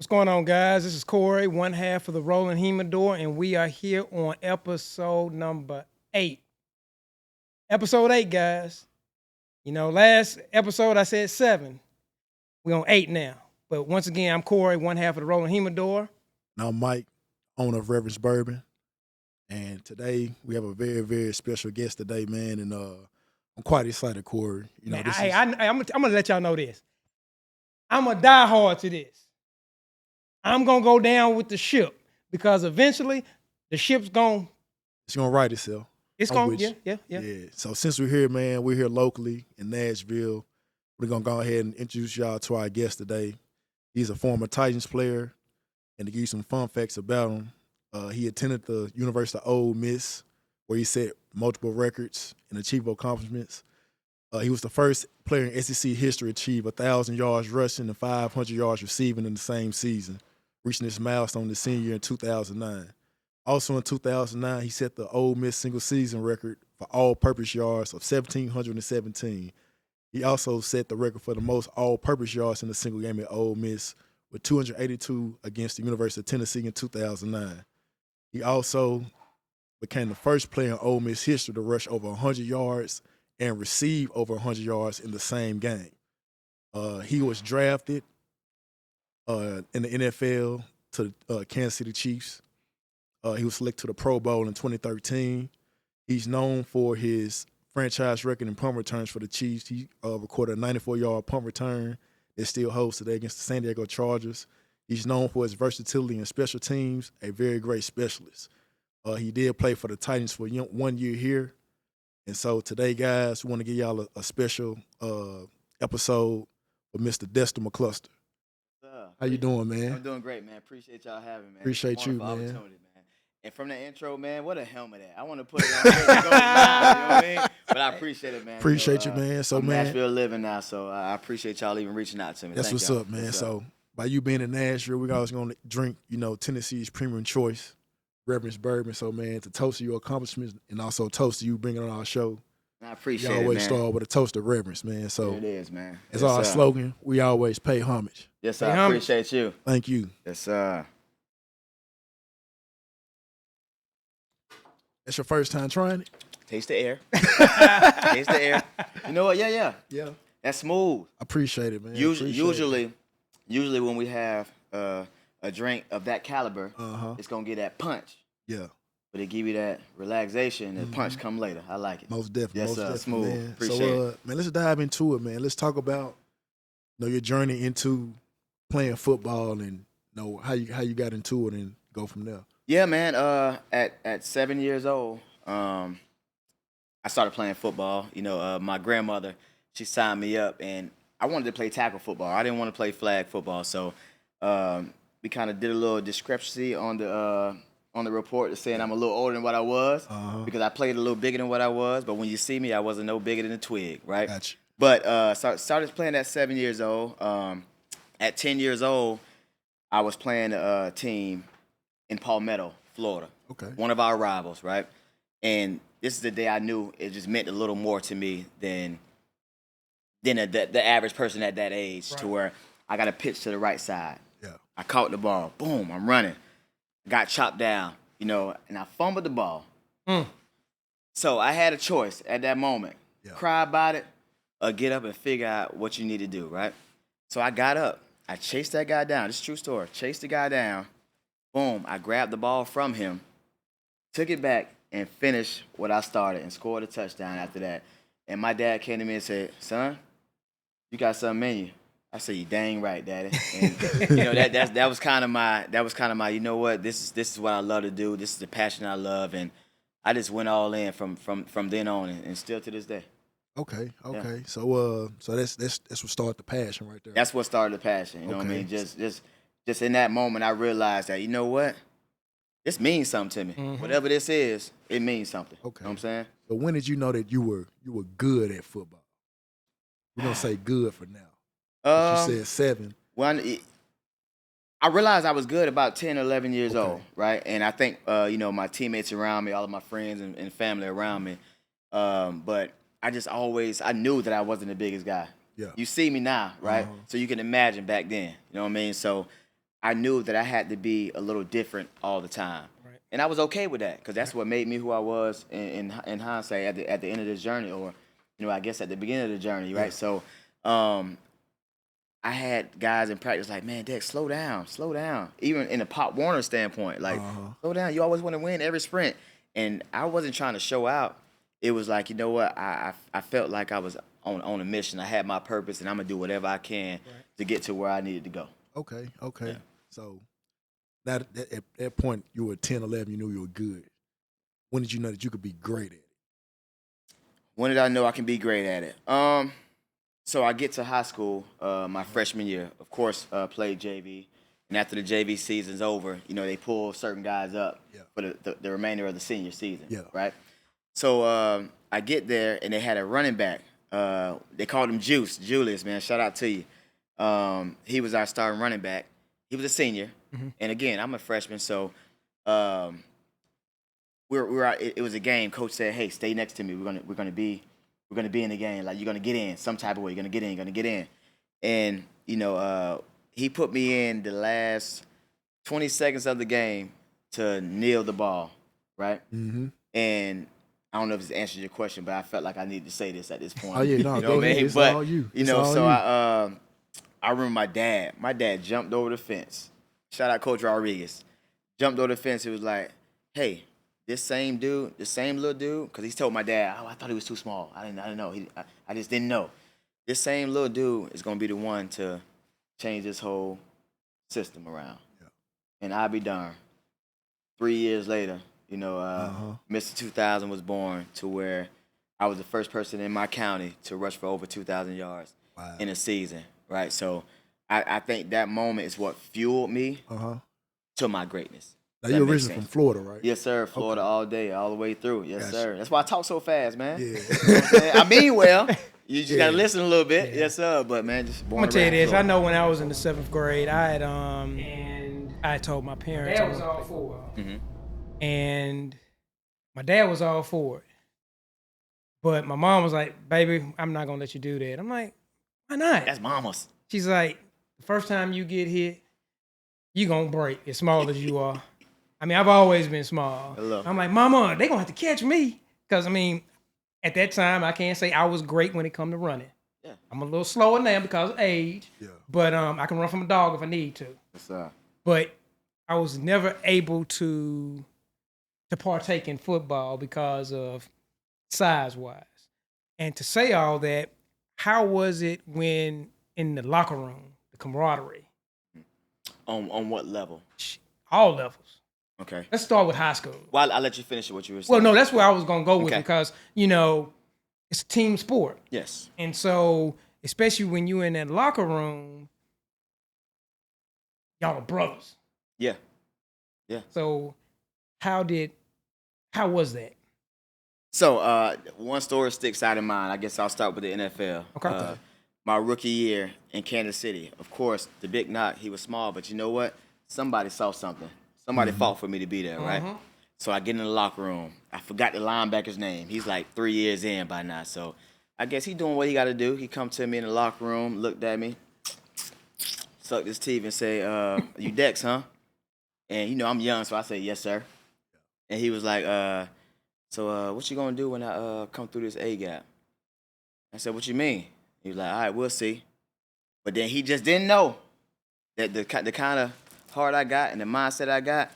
What's going on, guys? This is Corey, one half of the Rolling Humidor, and we are here on episode number 8. Episode 8, guys. You know, last episode I said 7. We're on 8 now. But once again, I'm Corey, one half of the Rolling Humidor. And I'm Mike, owner of Reverence Bourbon. And today we have a very, very special guest today, man. And I'm quite excited, Corey. You know, man, I'm gonna let y'all know this. I'm a diehard to this. I'm gonna go down with the ship because eventually the ship's gonna. It's gonna right itself. It's gonna, yeah. So since we're here, man, we're here locally in Nashville. We're gonna go ahead and introduce y'all to our guest today. He's a former Titans player, and to give you some fun facts about him, he attended the University of Ole Miss, where he set multiple records and achieved accomplishments. He was the first player in SEC history to achieve 1,000 yards rushing and 500 yards receiving in the same season, reaching this milestone his senior year in 2009. Also in 2009, he set the Ole Miss single-season record for all-purpose yards of 1,717. He also set the record for the most all-purpose yards in a single game at Ole Miss with 282 against the University of Tennessee in 2009. He also became the first player in Ole Miss history to rush over 100 yards and receive over 100 yards in the same game. He was drafted in the NFL to Kansas City Chiefs. He was selected to the Pro Bowl in 2013. He's known for his franchise record in punt returns for the Chiefs. He recorded a 94-yard punt return that still holds today against the San Diego Chargers. He's known for his versatility in special teams, a very great specialist. He did play for the Titans for 1 year here. And so today, guys, we want to give y'all a special episode with Mr. Dexter McCluster. How you doing, man? I'm doing great, man. Appreciate y'all having me, man. Appreciate you, man. Opportunity, man. And from the intro, man, what a helmet at. I want to put it on and go live, you know what I mean? But I appreciate it, man. Appreciate you, man. So, I'm man, Nashville living now, so I appreciate y'all even reaching out to me. That's what's up, man. So by you being in Nashville, we're always going to drink, Tennessee's premium choice, Reverence Bourbon. So, man, to toast to your accomplishments and also toast to you bringing on our show. I appreciate you it, always man. start with a toast of reverence, man. So it is, man. It's our slogan. We always pay homage. Yes, sir. I appreciate you. Thank you. Yes, sir. That's your first time trying it? Taste the air. Taste the air. You know what? Yeah. That's smooth. Appreciate it, man. Usually when we have a drink of that caliber, it's gonna get that punch. Yeah. But it give you that relaxation and punch come later. I like it. Most definitely. Yes, most definitely, smooth. Man. Appreciate it. Man, let's dive into it, man. Let's talk about your journey into playing football and how you got into it and go from there. Yeah, man. At 7 years old, I started playing football. My grandmother, she signed me up, and I wanted to play tackle football. I didn't want to play flag football, so we kind of did a little discrepancy on the report saying I'm a little older than what I was because I played a little bigger than what I was. But when you see me, I wasn't no bigger than a twig, right? Gotcha. But started playing at 7 years old. At 10 years old, I was playing a team in Palmetto, Florida. Okay. One of our rivals, right? And this is the day I knew it just meant a little more to me than the average person at that age, right, to where I got a pitch to the right side. Yeah. I caught the ball. Boom, I'm running. Got chopped down, and I fumbled the ball. So I had a choice at that moment. Yeah. Cry about it or get up and figure out what you need to do, right? So I got up. I chased that guy down. This is a true story. Chased the guy down. Boom, I grabbed the ball from him, took it back, and finished what I started and scored a touchdown after that. And my dad came to me and said, "Son, you got something in you." I said, "You dang right, Daddy." And that was kind of my you know what, this is what I love to do. This is the passion I love, and I just went all in from then on and still to this day. Okay. Yeah. So that's what started the passion right there. That's what started the passion. You know what I mean? Just in that moment, I realized that, you know what? This means something to me. Mm-hmm. Whatever this is, it means something. Okay. You know what I'm saying? So when did you know that you were good at football? We're going to say good for now. You said 7. Well, I realized I was good about 10 or 11 years old, right? And I think, my teammates around me, all of my friends and family around me, but I knew that I wasn't the biggest guy. Yeah. You see me now, right? So you can imagine back then, you know what I mean? So I knew that I had to be a little different all the time. Right. And I was okay with that because that's what made me who I was in hindsight at the end of this journey, or, I guess at the beginning of the journey, right? So I had guys in practice like, man, Dex, slow down. Even in a Pop Warner standpoint, like, slow down. You always want to win every sprint. And I wasn't trying to show out. It was like, you know what? I felt like I was on a mission. I had my purpose, and I'm going to do whatever I can to get to where I needed to go. Okay. Yeah. So at that point, you were 10, 11, you knew you were good. When did you know that you could be great at it? When did I know I can be great at it? So I get to high school my freshman year. Of course, played JV. And after the JV season's over, they pull certain guys up for the remainder of the senior season, right? So I get there, and they had a running back. They called him Julius, man. Shout out to you. He was our starting running back. He was a senior. Mm-hmm. And, again, I'm a freshman, so it was a game. Coach said, hey, stay next to me. We're gonna be in the game. Like, you're gonna get in some type of way. You're gonna get in. And he put me in the last 20 seconds of the game to kneel the ball, right? Mm-hmm. And I don't know if this answers your question, but I felt like I needed to say this at this point. Oh yeah, no, go ahead. It's all you. I remember my dad. My dad jumped over the fence. Shout out Coach Rodriguez. Jumped over the fence. He was like, hey, this same dude, the same little dude, because he told my dad, I thought he was too small. I didn't know. I just didn't know. This same little dude is going to be the one to change this whole system around. Yeah. And I'll be darned. 3 years later, Mr. 2000 was born, to where I was the first person in my county to rush for over 2,000 yards in a season, right? So I think that moment is what fueled me to my greatness. Now, you're originally from Florida, right? Yes, sir. Florida all day, all the way through. Yes, gotcha. Sir. That's why I talk so fast, man. Yeah. You know what I'm saying? I mean well. You just got to listen a little bit. Yeah. Yes, sir. But, man, just born I'm going to tell you this. Florida. I know when I was in the 7th grade, I told my parents. My dad was all for it. Mm-hmm. And my dad was all for it. But my mom was like, baby, I'm not going to let you do that. I'm like, why not? That's mama's. She's like, the first time you get hit, you going to break as small as you are. I mean, I've always been small. I'm like, Mama, they going to have to catch me. Because, at that time, I can't say I was great when it come to running. Yeah. I'm a little slower now because of age. Yeah. But I can run from a dog if I need to. Yes, sir. But I was never able to partake in football because of size-wise. And to say all that, how was it when in the locker room, the camaraderie? On what level? All levels. Okay. Let's start with high school. Well, I'll let you finish what you were saying. Well, no, that's where I was going to go with it because, it's a team sport. Yes. And so, especially when you're in that locker room, y'all are brothers. Yeah. Yeah. So, how was that? So, one story sticks out in mind. I guess I'll start with the NFL. Okay. My rookie year in Kansas City. Of course, the big knock, he was small, but you know what? Somebody saw something. Somebody fought for me to be there, right? So I get in the locker room. I forgot the linebacker's name. He's like 3 years in by now. So I guess he's doing what he got to do. He come to me in the locker room, looked at me, sucked his teeth and say, you Dex, huh? And, I'm young, so I say, yes, sir. And he was like, so what you going to do when I come through this A-gap? I said, what you mean? He was like, all right, we'll see. But then he just didn't know that the kind of heart I got and the mindset I got,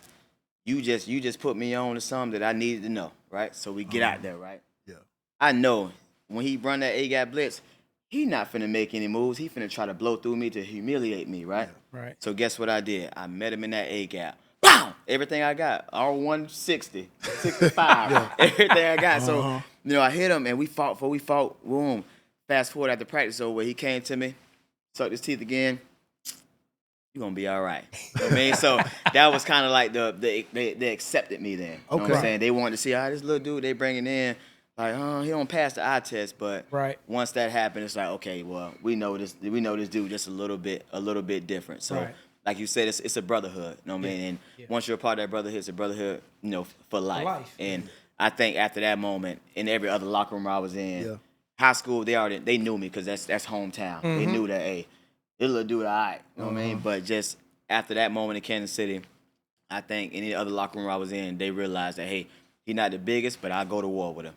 you just put me on to something that I needed to know, right? So we get out there, right? Yeah. I know when he run that A-gap blitz, he not finna make any moves. He finna try to blow through me to humiliate me, right? Yeah. Right. So guess what I did? I met him in that A-gap. Bow! Everything I got, all 160, 65, everything I got. So, I hit him and we fought. Boom. Fast forward after practice over, he came to me, sucked his teeth again. You're going to be all right. You know what I mean? So that was kind of like they accepted me then. You know what I'm saying? They wanted to see, this little dude they bringing in, like, he don't pass the eye test. But once that happened, it's like, okay, well, we know this dude just a little bit different. So like you said, it's a brotherhood. You know what I mean? And once you're a part of that brotherhood, it's a brotherhood, for life. And I think after that moment, in every other locker room I was in, high school, they knew me because that's hometown. They knew that, hey, this little dude, all right. You know what I mean? But just after that moment in Kansas City, I think any other locker room I was in, they realized that, hey, he's not the biggest, but I'll go to war with him.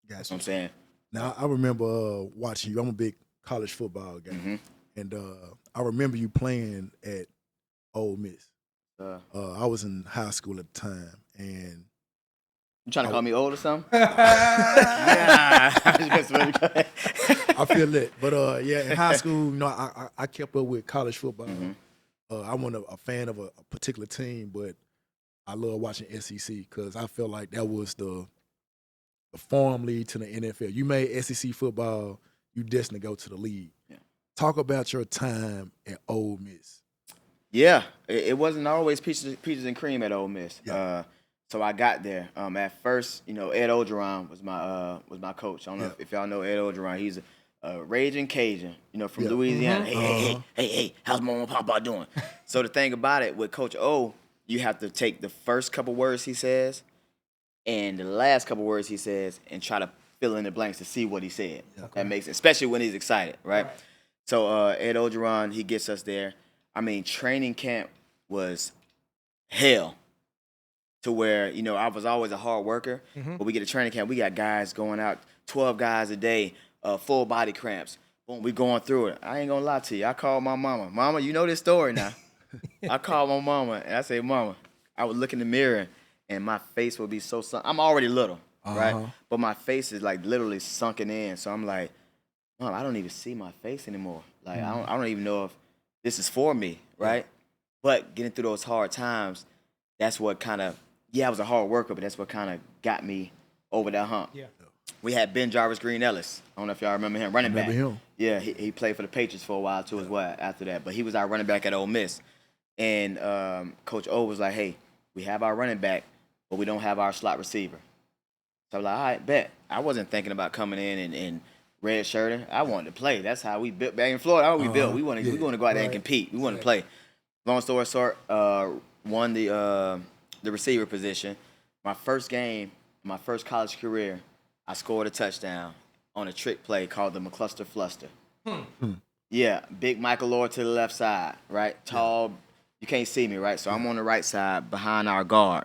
That's what I'm saying. Now, I remember watching you. I'm a big college football guy. Mm-hmm. And I remember you playing at Ole Miss. I was in high school at the time, and You trying to call me old or something? I feel that. But yeah, in high school, you know, I kept up with college football. Mm-hmm. I wasn't a fan of a particular team, but I love watching SEC because I felt like that was the farm league to the NFL. You made SEC football, you destined to go to the league. Yeah. Talk about your time at Ole Miss. Yeah, it wasn't always peaches and cream at Ole Miss. Yeah. So I got there. At first, you know, Ed Ogeron was my coach. I don't know if y'all know Ed Ogeron. He's a raging Cajun, you know, from Louisiana. Mm-hmm. Hey, how's Mama and Papa doing? So the thing about it with Coach O, you have to take the first couple words he says and the last couple words he says and try to fill in the blanks to see what he said. Okay. That makes sense, especially when he's excited, right? So Ed Ogeron, he gets us there. I mean, training camp was hell to where, you know, I was always a hard worker, but we get to training camp, we got guys going out, 12 guys a day, full body cramps. Boom, we going through it. I ain't gonna lie to you. I called my mama. Mama, you know this story now. I called my mama, and I say, Mama, I would look in the mirror, and my face would be so sunk. I'm already little, right? But my face is, like, literally sunken in. So I'm like, Mom, I don't even see my face anymore. Like, I don't even know if this is for me, right? But getting through those hard times, that's what kind of, I was a hard worker, but that's what kind of got me over that hump. Yeah. We had Ben Jarvis Green Ellis. I don't know if y'all remember him, running back. Him. Yeah, he played for the Patriots for a while too as well after that. But he was our running back at Ole Miss. And Coach O was like, hey, we have our running back, but we don't have our slot receiver. So I was like, all right, bet. I wasn't thinking about coming in and red shirting. I wanted to play. That's how we built back in Florida. How we built. We want to go out there and compete. We want to play. Long story short, won the receiver position. My first game, my first college career, I scored a touchdown on a trick play called the McCluster Fluster. Yeah, big Michael Lord to the left side, right? Tall, you can't see me, right? So I'm on the right side behind our guard.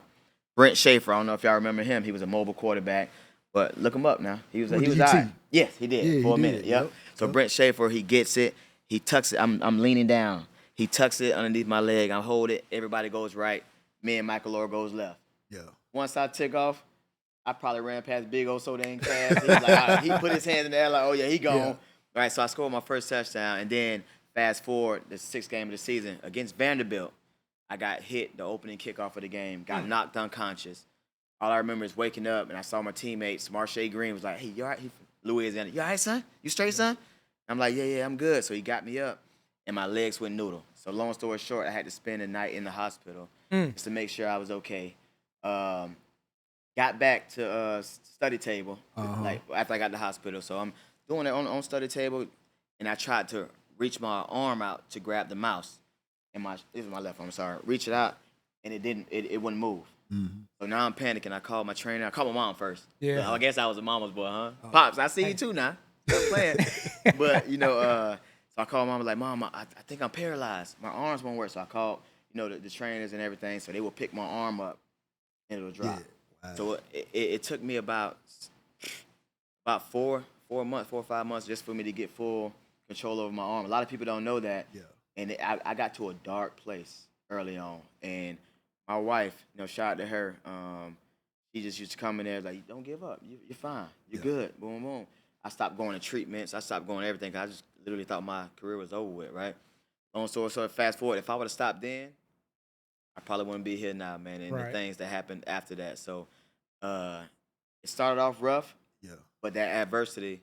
Brent Schaefer, I don't know if y'all remember him. He was a mobile quarterback, but look him up now. He was all right. Yes, he did for a minute. Yep. So Brent Schaefer, he gets it. He tucks it. I'm leaning down. He tucks it underneath my leg. I hold it. Everybody goes right. Me and Michael Lord goes left. Yeah. Once I took off, I probably ran past Big O so dang fast. He was like, all right. He put his hands in the air like, oh, yeah, he gone. Yeah. All right, so I scored my first touchdown. And then fast forward, the sixth game of the season, against Vanderbilt, I got hit the opening kickoff of the game, got knocked unconscious. All I remember is waking up, and I saw my teammates. Marshae Green was like, hey, you all right? He from Louisiana. You all right, son? You straight, son? I'm like, yeah, I'm good. So he got me up, and my legs went noodle. So long story short, I had to spend the night in the hospital just to make sure I was okay. Got back to study table like after I got to the hospital. So I'm doing it on study table, and I tried to reach my arm out to grab the mouse. And this is my left arm, I'm sorry. Reach it out, and it wouldn't move. So now I'm panicking. I called my trainer. I called my mom first. Yeah. So I guess I was a mama's boy, huh? Pops, I see you too now. Stop playing. But, you know, so I called mom. I was like, Mom, I think I'm paralyzed. My arms won't work. So I called, you know, the trainers and everything. So they will pick my arm up, and it'll drop. Yeah. Wow. So it took me about 4 or 5 months just for me to get full control over my arm. A lot of people don't know that. Yeah. And I got to a dark place early on. And my wife, you know, shout out to her. She just used to come in there like, don't give up. You're fine. You're good. Boom, boom. I stopped going to treatments. I stopped going to everything. I just literally thought my career was over with, right? Long story short, fast forward, if I would have stopped then, I probably wouldn't be here now, man, and the things that happened after that. So it started off rough, but that adversity,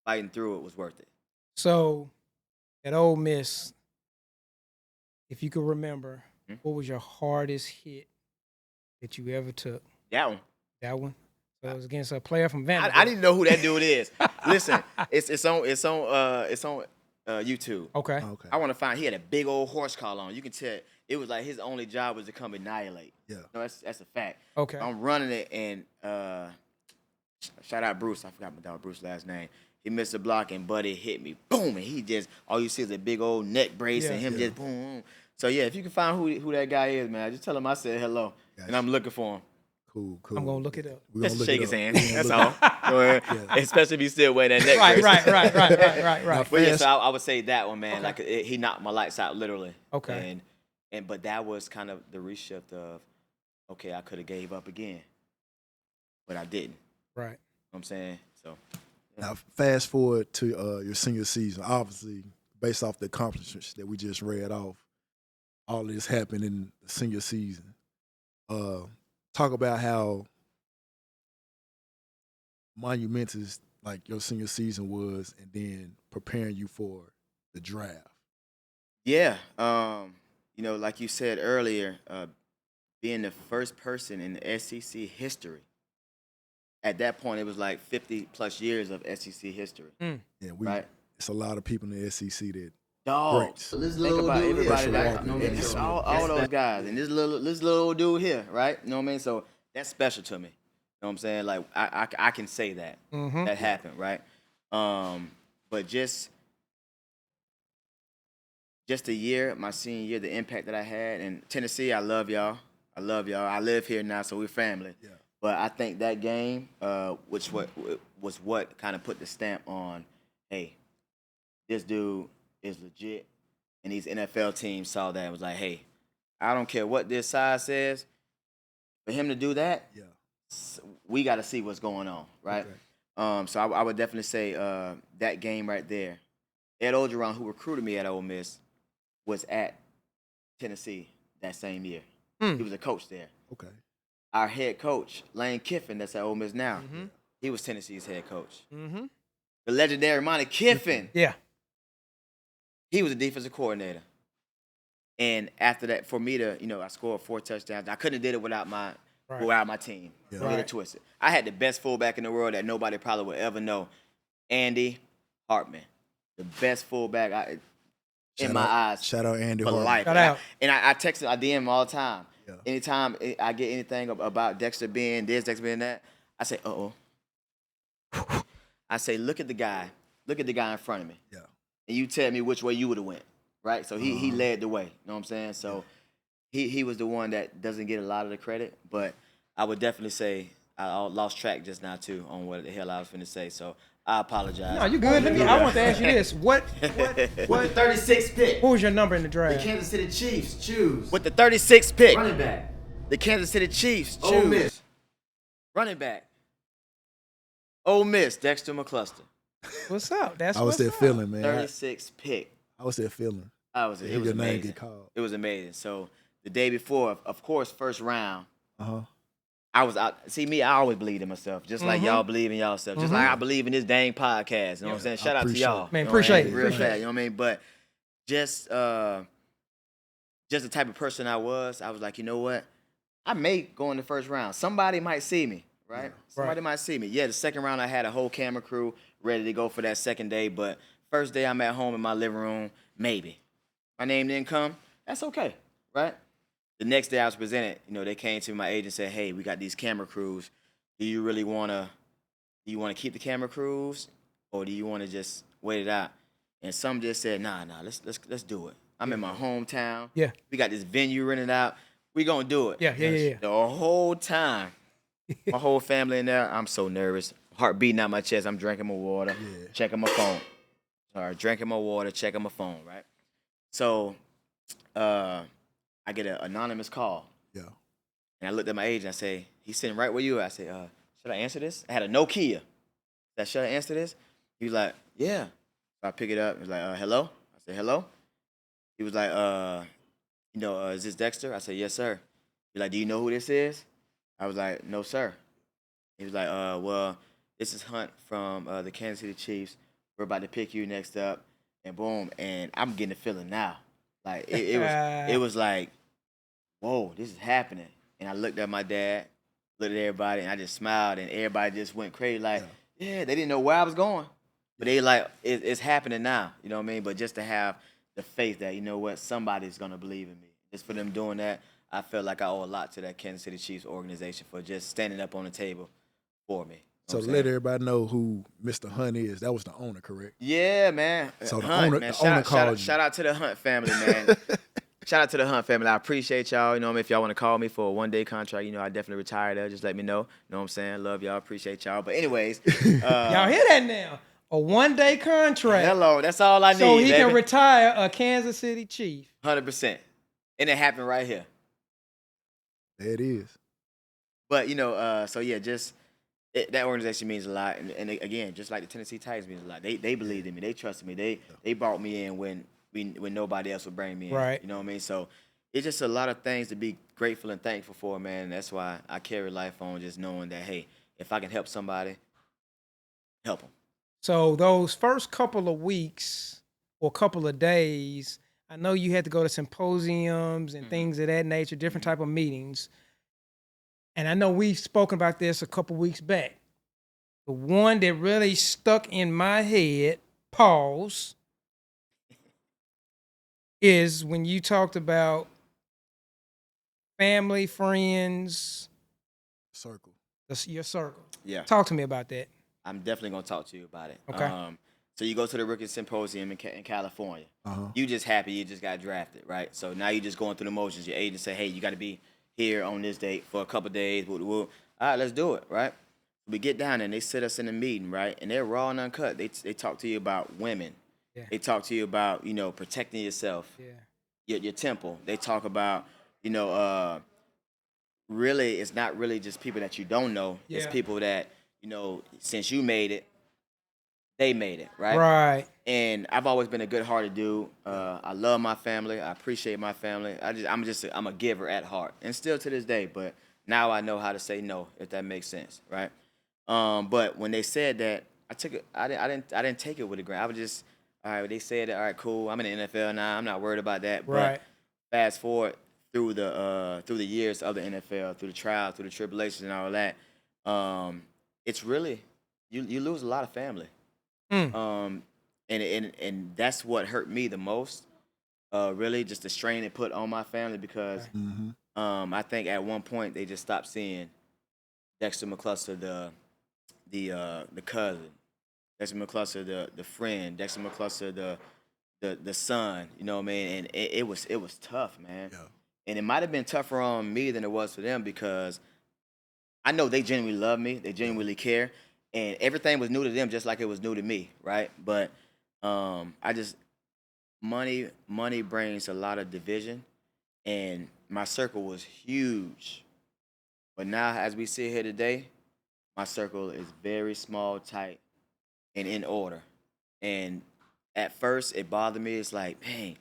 fighting through it was worth it. So at Ole Miss, if you could remember, what was your hardest hit that you ever took? That one. That one? So it was against a player from Vanderbilt. I didn't know who that dude is. Listen, it's on YouTube. Okay. I want to find. He had a big old horse collar on. You can tell it was like his only job was to come annihilate. Yeah. No, that's a fact. Okay. I'm running it, and shout out Bruce. I forgot my dog Bruce's last name. He missed a block, and Buddy hit me. Boom, and he just all you see is a big old neck brace, and him just boom. So yeah, if you can find who that guy is, man, just tell him I said hello, and I'm looking for him. Cool. I'm gonna look it up. Just shake his hand. That's all. Go ahead. Yeah. Especially if you still wear that neck Right, bracelet. right. But yeah, so I would say that one, man. Okay. Like he knocked my lights out literally. Okay. But that was kind of the reshift of, okay, I could have gave up again, but I didn't. Right. You know what I'm saying? So Now, fast forward to your senior season. Obviously, based off the accomplishments that we just read off, all of this happened in the senior season. Talk about how monumentous like your senior season was, and then preparing you for the draft. yeah, like you said earlier, being the first person in the SEC history. At that point, it was like 50 plus years of SEC history. Yeah, Right. It's a lot of people in the SEC that Dogs. Greats. Think about everybody That's that, right. just all those guys, and this little old dude here, right? You know what I mean? So that's special to me. You know what I'm saying? Like I can say that that happened, right? But just a year, my senior year, the impact that I had in Tennessee, I love y'all. I live here now, so we're family. Yeah. But I think that game, which was what kind of put the stamp on, hey, this dude is legit, and these NFL teams saw that and was like, hey, I don't care what this side says, for him to do that, yeah. we got to see what's going on, right? Okay. So I would definitely say that game right there. Ed Ogeron, who recruited me at Ole Miss, was at Tennessee that same year. He was a coach there. Okay. Our head coach, Lane Kiffin, that's at Ole Miss now, he was Tennessee's head coach. The legendary Monty Kiffin, Yeah. he was a defensive coordinator. And after that, for me to, I scored 4 touchdowns. I couldn't have did it without my team. Yeah. Don't get it twisted. I had the best fullback in the world that nobody probably would ever know, Andy Hartman. The best fullback in my eyes. Shout out Andy for Hartman. life. Shout out. And I text, I DM him all the time. Yeah. Anytime I get anything about Dexter being this, Dexter being that, I say, uh-oh. I say, look at the guy in front of me. Yeah. And you tell me which way you would have went, right? So he led the way, you know what I'm saying? So he was the one that doesn't get a lot of the credit, but I would definitely say I lost track just now, too, on what the hell I was finna say, so I apologize. No, you good. I want to ask you this. What With the 36th pick, what was your number in the draft? Kansas City Chiefs choose with the 36th pick, running back. the Kansas City Chiefs Ole choose Miss. running back. Ole Miss, Dexter McCluster. What's up? That's I was what's there up. feeling, man. 36th pick. I was there feeling. It was Your name amazing. get called. It was amazing. So the day before, of course, first round, Uh-huh. I was out. See me, I always believe in myself, just like y'all believe in y'allself, just like I believe in this dang podcast. You know what I'm saying? Shout out to appreciate y'all. it. Man, You know what I appreciate mean? it. Real Appreciate fat. You know what I mean? But just the type of person I was like, you know what? I may go in the first round. Somebody might see me, right? Somebody might see me. Yeah, the second round I had a whole camera crew ready to go for that second day, but first day I'm at home in my living room, maybe. My name didn't come. That's okay, right? The next day I was presented, they came to my agent and said, hey, we got these camera crews. Do you want to keep the camera crews, or do you want to just wait it out? And some just said, nah, let's do it. I'm in my hometown. Yeah. We got this venue rented out. We gonna do it. Yeah. The whole time, my whole family in there, I'm so nervous. Heart beating out my chest. I'm drinking my water, checking my phone. Drinking my water, checking my phone, right? So, I get an anonymous call. Yeah. And I looked at my agent. I say, he's sitting right where you are. I say, should I answer this? I had a Nokia. Should I answer this? He was like, yeah. So I pick it up. He was like, hello? I said, hello? He was like, is this Dexter? I said, yes, sir. He's like, do you know who this is? I was like, no, sir. He was like, well, this is Hunt from the Kansas City Chiefs. We're about to pick you next up. And boom. And I'm getting the feeling now. Like, it was like, whoa, this is happening. And I looked at my dad, looked at everybody, and I just smiled, and everybody just went crazy. Like, yeah, they didn't know where I was going. But they like, it's happening now. You know what I mean? But just to have the faith that, you know what, somebody's going to believe in me. Just for them doing that, I felt like I owe a lot to that Kansas City Chiefs organization for just standing up on the table for me. So to let everybody know who Mr. Hunt is, that was the owner, correct? Yeah, man. So the Hunt, owner, man. the owner called you. Shout out to the Hunt family, man. shout out to the Hunt family. I appreciate y'all. You know, if y'all want to call me for a 1-day contract, you know, I definitely retire there. Just let me know. You know what I'm saying? Love y'all. Appreciate y'all. But anyways, Y'all hear that now? A 1-day contract. hello, that's all I need. So he can baby. retire a Kansas City Chief. 100%. And it happened right here. There it is. But, you know, so yeah, just that organization means a lot. And again, just like the Tennessee Titans means a lot. They believed in me. They trusted me. They brought me in when nobody else would bring me in. Right. You know what I mean? So it's just a lot of things to be grateful and thankful for, man. And that's why I carry life on, just knowing that, hey, if I can help somebody, help them. So those first couple of weeks or couple of days, I know you had to go to symposiums and things of that nature, different type of meetings. And I know we've spoken about this a couple weeks back. The one that really stuck in my head, pause, is when you talked about family, friends, Circle. your circle. Yeah. Talk to me about that. I'm definitely going to talk to you about it. Okay. So you go to the Rookie Symposium in California. Uh-huh. You just happy you just got drafted, right? So now you're just going through the motions. Your agent say, hey, you got to be here on this date for a couple days. All right, let's do it, right? We get down there and they sit us in a meeting, right? And they're raw and uncut. They talk to you about women. Yeah. They talk to you about, you know, protecting yourself, your temple. They talk about, you know, really, it's not really just people that you don't know. Yeah. It's people that, you know, since you made it, they made it, right? Right. And I've always been a good-hearted dude. I love my family. I appreciate my family. I'm a giver at heart, and still to this day. But now I know how to say no, if that makes sense, right? But when they said that, I didn't take it with a grain. I was just, all right. They said, all right, cool. I'm in the NFL now. I'm not worried about that. Right. But fast forward through the years of the NFL, through the trials, through the tribulations, and all that, it's really you lose a lot of family. And that's what hurt me the most. Really, just the strain it put on my family because I think at one point they just stopped seeing Dexter McCluster, the cousin, Dexter McCluster, the friend, Dexter McCluster, the son. You know what I mean? And it was tough, man. Yeah. And it might have been tougher on me than it was for them because I know they genuinely love me. They genuinely care. And everything was new to them just like it was new to me, right? But money brings a lot of division, and my circle was huge. But now, as we sit here today, my circle is very small, tight, and in order. And at first, it bothered me. It's like, dang,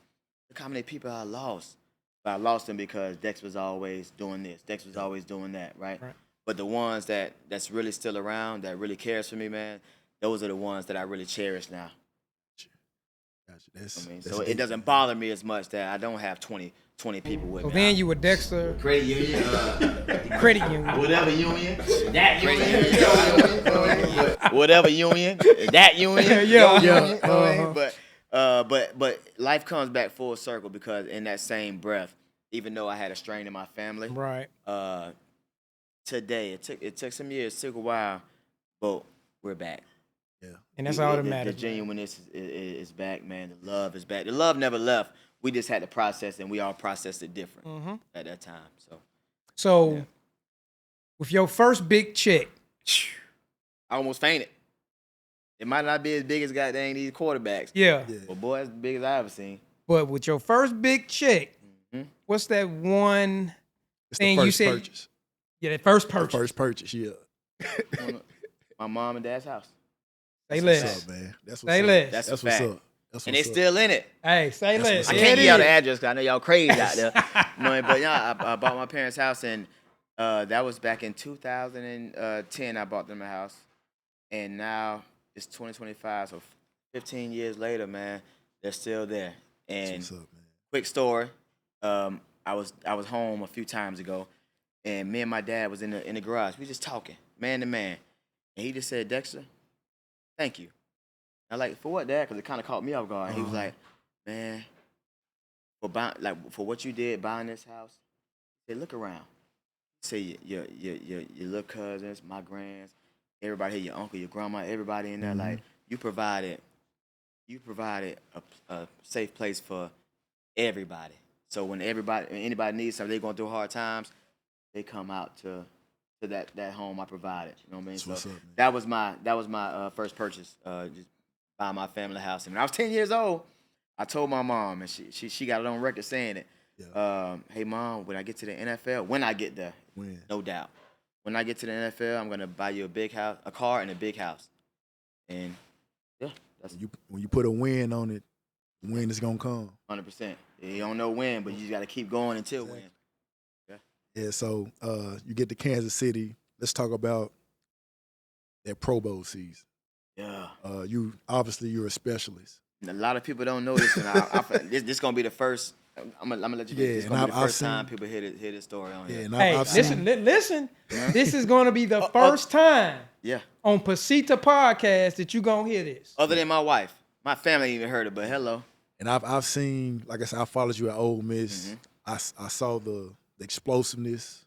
look how many people I lost. But I lost them because Dex was always doing this. Dex was always doing that, right? But the ones that's really still around, that really cares for me, man, those are the ones that I really cherish now. Gotcha. So it doesn't bother me as much that I don't have 20 people with So me. then you were Dexter Credit union, Credit Union. whatever union, that union, Whatever union, that union, Yeah. your Yeah. union, you know what I mean? But life comes back full circle because in that same breath, even though I had a strain in my family, Right. today it took some years, took a while, but we're back. Yeah. And that's all that The matters. genuineness is back, man. The love is back. The love never left. We just had to process, and we all processed it different at that time. So with your first big check, I almost fainted. It might not be as big as goddamn these quarterbacks. yeah. But boy, it's as big as I ever seen. But with your first big check, what's that one It's thing the you first said? purchase. Yeah, that first The purchase. first purchase, yeah. My mom and dad's house. Say What's less. up, man? That's Say what's less. up. That's a That's fact. what's up. That's And they what's up. still in it. Hey, say That's less. what's I up. Yeah, can't it give y'all the is. address because I know y'all crazy out there. But yeah, I bought my parents' house, and that was back in 2010. I bought them a house, and now it's 2025, so 15 years later, man, they're still there. And That's what's up, man. quick story, I was home a few times ago, and me and my dad was in the garage. We just talking, man to man, and he just said, "Dexter, thank you." I like, for what, Dad? Because it kind of caught me off guard. He was like, "Man, for what you did buying this house." He said, "Look around. Say your little cousins, my grands, everybody here, your uncle, your grandma, everybody in there. Like you provided a safe place for everybody. So when anybody needs something, they going through hard times, they come out to that home I provided. You know what I mean? That's So what's up, man. that was my first purchase. Just buy my family house. And when I was 10 years old, I told my mom, and she got it on record saying it. Yeah. Hey mom, when I get to the NFL, when I get there, When? no doubt. When I get to the NFL, I'm gonna buy you a big house, a car, and a big house. And yeah, that's When you put a win on it, the win is gonna come. 100%. You don't know when, but you just gotta keep going until Exactly. when. Yeah, so you get to Kansas City. Let's talk about that Pro Bowl season. Yeah. You're a specialist. And a lot of people don't know this, and this gonna be the first. I'm gonna let you. Yeah, This and gonna be the I've first time seen- people hear this story on Yeah, here. and Hey, I've listen, seen. listen. This is going to be the first time Yeah. on PSSITA Podcast that you going to hear this. Other than my wife, my family ain't even heard it. But hello. And I've seen, like I said, I followed you at Ole Miss. Mm-hmm. I saw the explosiveness,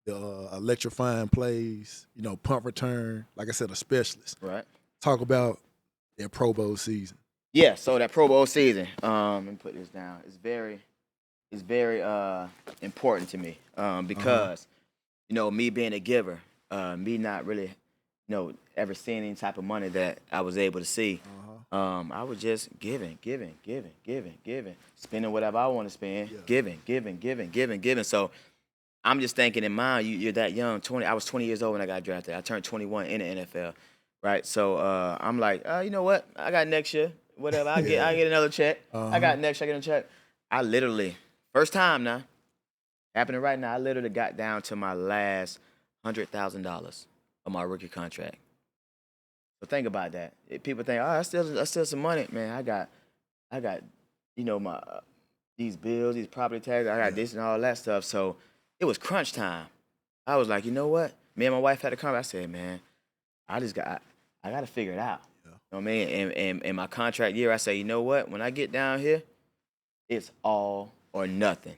the electrifying plays, punt return. Like I said, a specialist. Right. Talk about that Pro Bowl season. Yeah. So that Pro Bowl season. Let me put this down. It's very important to me because me being a giver, me not really ever seeing any type of money that I was able to see. I was just giving, spending whatever I want to spend, giving. So I'm just thinking in mind, you're that young, 20. I was 20 years old when I got drafted. I turned 21 in the NFL, right? So I'm like, you know what? I got next year, whatever. I get another check. I got next year, I get a check. I literally, first time now, happening right now, I literally got down to my last $100,000 of my rookie contract. So think about that. If people think, I still some money, man. I got, my these bills, these property taxes. I got this and all that stuff. So it was crunch time. I was like, you know what? Me and my wife had a conversation. I said, man, I got to figure it out. Yeah. You know what I mean? And in my contract year, I say, you know what? When I get down here, it's all or nothing.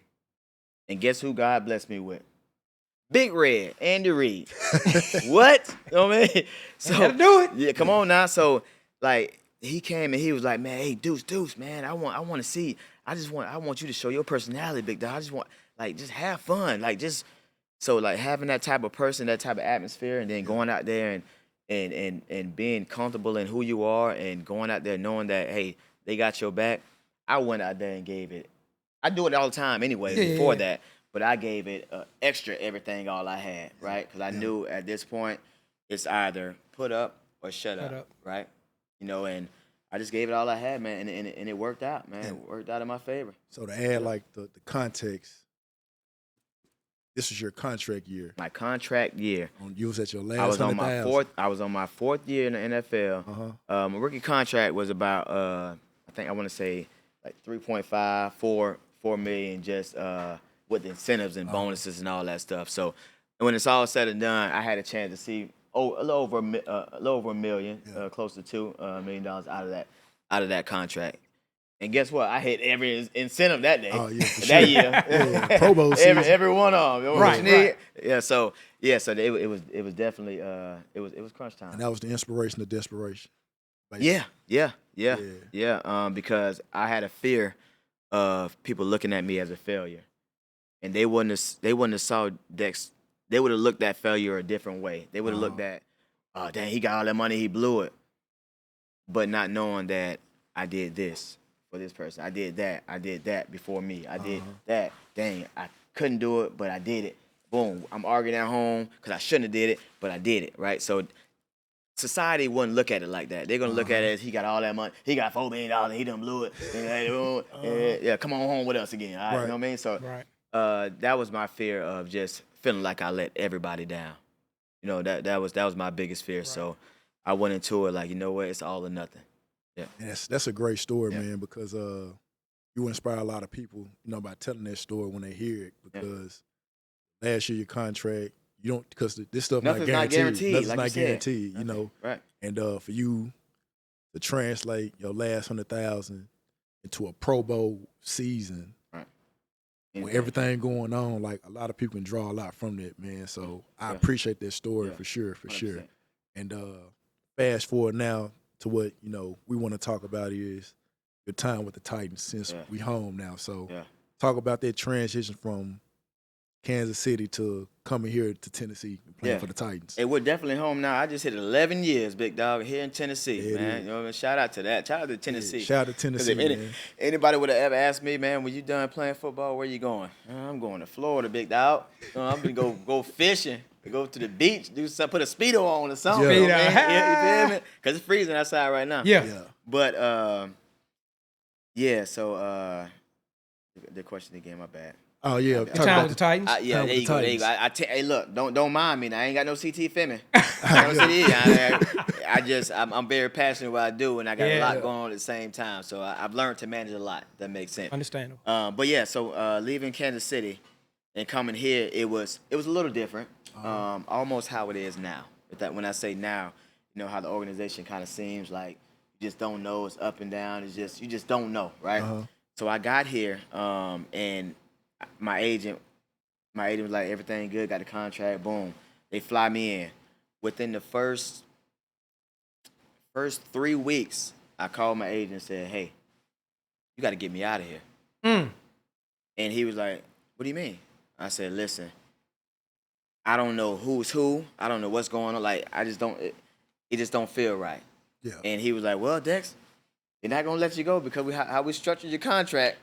And guess who God blessed me with? Big Red, Andy Reid. What? You know what I mean? So Gotta do it. Yeah, come on now. So like he came and he was like, man, hey, Deuce, man, I want to see. I want you to show your personality, big dog. I just want just have fun. So having that type of person, that type of atmosphere, and then going out there and being comfortable in who you are and going out there knowing that, hey, they got your back. I went out there and gave it. I do it all the time anyway before that. But I gave it extra everything, all I had, right? Because I knew at this point it's either put up or shut up, right? And I just gave it all I had, man, and it worked out, man. It worked out in my favor. So to add the context, this was your contract year. My contract year. You was at your last. I was on my 100,000. I was on my fourth year in the NFL. My rookie contract was about I think I want to say like 3.5, 4 million just with incentives and bonuses and all that stuff. So when it's all said and done, I had a chance to see a little over a million, close to $2 million out of that contract. And guess what? I hit every incentive that day. Oh yeah, for that sure. year. Yeah, Pro Bowl season. every one of them. Right. Yeah. So it was definitely it was crunch time. And that was the inspiration of desperation. Basically. Yeah. Because I had a fear of people looking at me as a failure, and they wouldn't have saw Dex. They would have looked at failure a different way. They would have looked at, oh dang, he got all that money, he blew it, but not knowing that I did this for this person. I did that before me. I did that. Dang, I couldn't do it, but I did it. Boom, I'm arguing at home because I shouldn't have did it, but I did it, right? So society wouldn't look at it like that. They're going to look at it as he got all that money. He got $4 million and he done blew it. Yeah, come on home with us again. All right, you know what I mean? So that was my fear of just feeling like I let everybody down. That was my biggest fear. Right. So I went into it like, you know what, it's all or nothing. Yeah. And that's a great story, man, because you inspire a lot of people, by telling that story when they hear it. Because last year your contract, you don't, because this stuff Nothing's not guaranteed. Nothing's like not guaranteed, Right. And for you to translate your last 100,000 into a Pro Bowl season, right, with everything going on, like a lot of people can draw a lot from that, man. So I appreciate that story for sure. 100%. And fast forward now to what we want to talk about is your time with the Titans since we home now. So talk about that transition from Kansas City to coming here to Tennessee and playing for the Titans. Hey, we're definitely home now. I just hit 11 years, big dog, here in Tennessee, man. You know what I mean? Shout out to that. Shout out to Tennessee. Yeah, shout out to Tennessee, man. Anybody would have ever asked me, man, when you done playing football, where you going? I'm going to Florida, big dog. I'm going to go fishing, go to the beach, do something, put a Speedo on or something. Yeah. You know what I mean? You feel me? Because it's freezing outside right now. Yeah. But, so the question again, my bad. Oh, yeah. The time with the Titans? Yeah, there you go. Hey, look, don't mind me. Now, I ain't got no CT filming. I'm very passionate what I do, and I got a lot going on at the same time. So I've learned to manage a lot. That makes sense. Understandable. But yeah, so leaving Kansas City and coming here, it was a little different. Almost how it is now. When I say now, you know how the organization kind of seems like you just don't know. It's up and down. You just don't know, right? So I got here, and my agent was like, everything good, got the contract, boom. They fly me in. Within the first 3 weeks, I called my agent and said, hey, you got to get me out of here. And he was like, what do you mean? I said, listen, I don't know who's who. I don't know what's going on. Like, it just don't feel right. Yeah. And he was like, well, Dex, they're not going to let you go because how we structured your contract,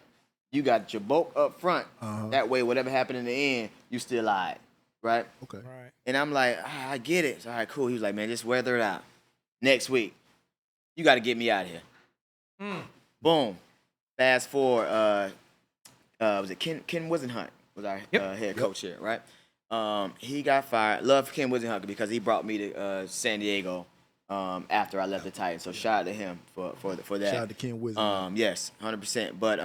you got your bulk up front. That way, whatever happened in the end, you still lied, right? Okay. Right. And I'm like, I get it. So, all right, cool. He was like, man, just weather it out. Next week, you got to get me out of here. Boom. Fast forward, was it Ken Wisenhunt was our head coach here, right? He got fired. Love Ken Wisenhunt because he brought me to San Diego after I left the Titans. So shout out to him for that. Shout out to Ken Wisenhunt. Yes, 100%. But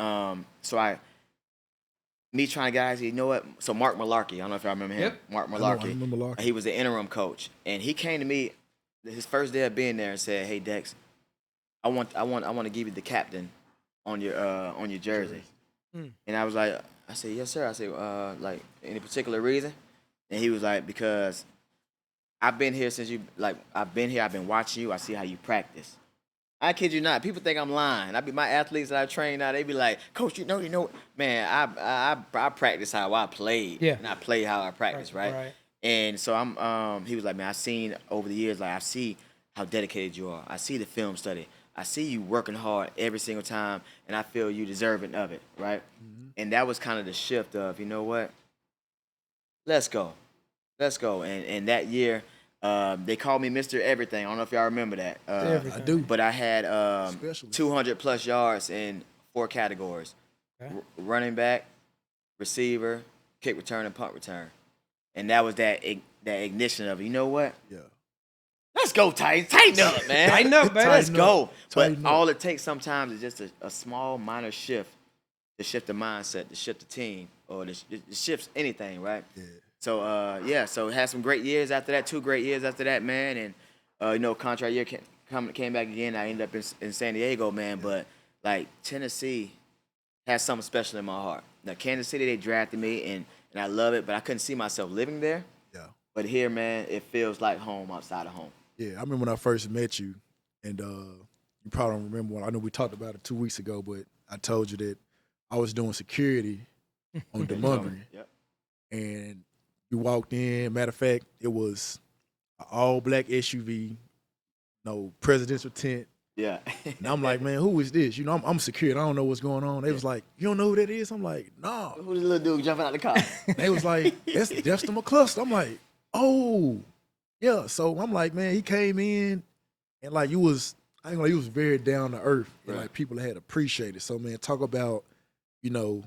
me trying to guys, you know what? So Mark Malarkey, I don't know if y'all remember him. Yep. Mark I know Malarkey. Malarkey. He was the interim coach, and he came to me his first day of being there and said, "Hey Dex, I want to give you the captain on your jersey." And I was like, I said, "Yes, sir." I said, like any particular reason? And he was like, because I've been here since I've been watching you. I see how you practice. I kid you not. People think I'm lying. My athletes that I train now, they be like, Coach, you know, man, I practice how I played. Yeah. And I play how I practice, right? And so he was like, man, I've seen over the years, like I see how dedicated you are. I see the film study. I see you working hard every single time, and I feel you deserving of it, right? And that was kind of the shift of, you know what? Let's go. And that year, they called me Mr. Everything. I don't know if y'all remember that. I do. But I had Specialist. 200 plus yards in 4 categories: running back, receiver, kick return, and punt return. And that was that ignition of, you know what? Yeah. Let's go, Titans. Tighten up, man. Tighten up, man. Let's go. Tighten But up. all it takes sometimes is just a small, minor shift to shift the mindset, to shift the team, or to shift anything, right? Yeah. So, so had some great years after that, 2 great years after that, man. And, contract year came back again. I ended up in San Diego, man. Yeah. But, like, Tennessee has something special in my heart. Now, Kansas City, they drafted me, and I love it, but I couldn't see myself living there. Yeah. But here, man, it feels like home outside of home. Yeah, I remember when I first met you, and you probably don't remember I know we talked about it 2 weeks ago, but I told you that I was doing security on DeMontgomery. Yep. And you walked in. Matter of fact, it was an all-black SUV, no presidential tent. Yeah. And I'm like, man, who is this? You know, I'm security. I don't know what's going on. They was like, you don't know who that is? I'm like, nah. Who's the little dude jumping out the car? They was like, that's Dexter McCluster. I'm like, oh, yeah. So I'm like, man, he came in, and like you was very down to earth, and like people had appreciated. So man, talk about, you know,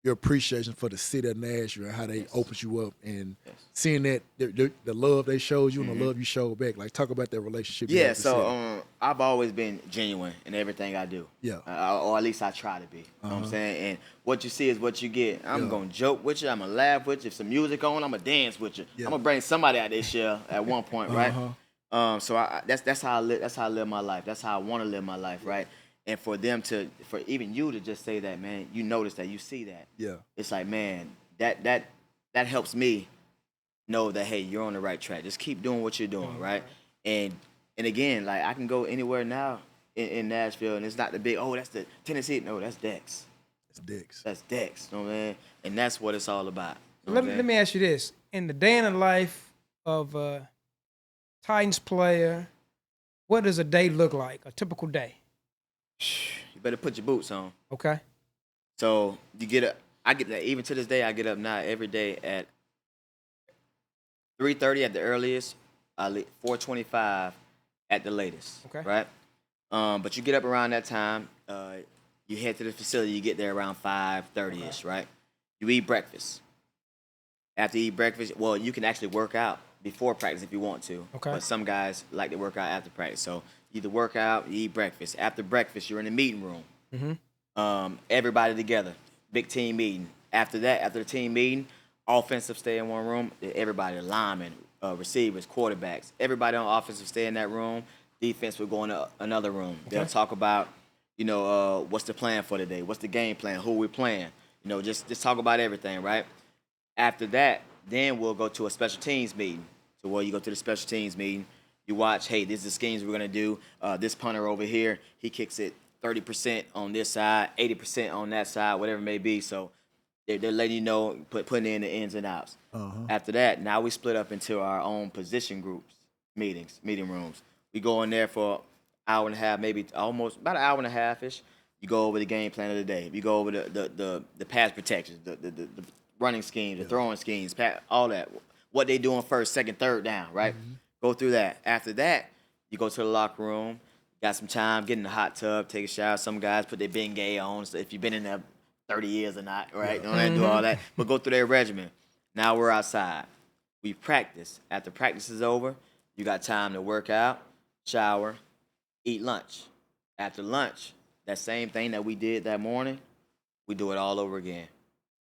your appreciation for the city of Nashville and how they opened you up, and seeing that the love they showed you and the love you showed back. Like, talk about that relationship. Yeah, so I've always been genuine in everything I do. Yeah. Or at least I try to be. You know what I'm saying? And what you see is what you get. I'm going to joke with you. I'm going to laugh with you. If some music on, I'm going to dance with you. I'm going to bring somebody out this year at one point, right? So that's how I live. That's how I live my life. That's how I want to live my life, right? And for even you to just say that, man, you notice that, you see that. Yeah. It's like, man, that helps me know that, hey, you're on the right track. Just keep doing what you're doing, right? And again, like, I can go anywhere now in Nashville, and it's not the big, oh, that's the Tennessee. No, that's Dex. It's Dex. That's Dex, you know what I mean? And that's what it's all about. Let me ask you this. In the day in the life of a Titans player, what does a day look like, a typical day? You better put your boots on. Okay. So you get up. I get that. Even to this day, I get up now every day at 3:30 at the earliest, 4:25 at the latest. Okay. Right. But you get up around that time. You head to the facility. You get there around 5:30ish. Okay. Right. You eat breakfast. After you eat breakfast, well, you can actually work out before practice if you want to. Okay. But some guys like to work out after practice. So you either work out, you eat breakfast. After breakfast, you're in the meeting room. Mm-hmm. Everybody together, big team meeting. After that, after the team meeting, offensive stay in one room. Everybody, linemen, receivers, quarterbacks, everybody on offensive stay in that room. Defense will go in another room. Okay. They'll talk about, what's the plan for today? What's the game plan? Who we playing? Just talk about everything, right? After that, then we'll go to a special teams meeting. So where you go to the special teams meeting, you watch, hey, this is the schemes we're gonna do. This punter over here, he kicks it 30% on this side, 80% on that side, whatever it may be. So they're letting you know, putting in the ins and outs. After that, now we split up into our own position groups, meeting rooms. We go in there for an hour and a half, maybe almost about an hour and a half-ish. You go over the game plan of the day. You go over the pass protections, the running schemes, the throwing schemes, all that. What they doing first, second, third down, right? Mm-hmm. Go through that. After that, you go to the locker room, got some time, get in the hot tub, take a shower. Some guys put their Bengay on, so if you've been in there 30 years or not, right? Don't have to do all that. But go through their regimen. Now we're outside. We practice. After practice is over, you got time to work out, shower, eat lunch. After lunch, that same thing that we did that morning, we do it all over again.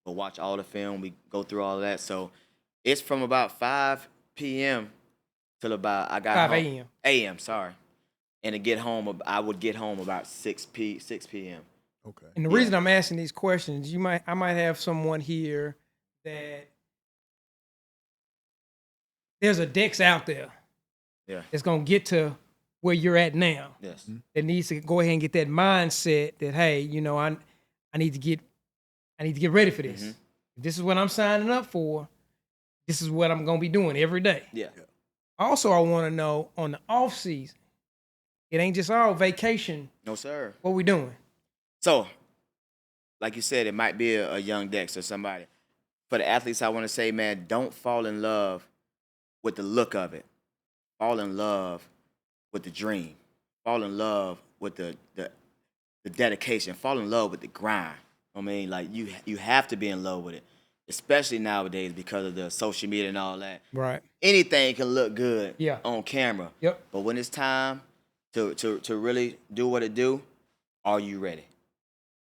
We'll watch all the film. We go through all of that. So it's from about 5 p.m. till about 5 a.m. A.m. Sorry, and to get home, I would get home about 6 p.m. Okay. And the reason I'm asking these questions, I might have someone here that there's a Dex out there that's gonna get to where you're at now. Yes. That needs to go ahead and get that mindset that, hey, I need to get ready for this. This is what I'm signing up for. This is what I'm gonna be doing every day. Yeah. Also, I want to know on the off season, it ain't just all vacation. No, sir. What we doing? So, like you said, it might be a young Dex or somebody. For the athletes, I want to say, man, don't fall in love with the look of it. Fall in love with the dream. Fall in love with the dedication. Fall in love with the grind. I mean, like you have to be in love with it, especially nowadays because of the social media and all that. Right. Anything can look good Yeah. on camera. Yep. But when it's time to really do what it do, are you ready?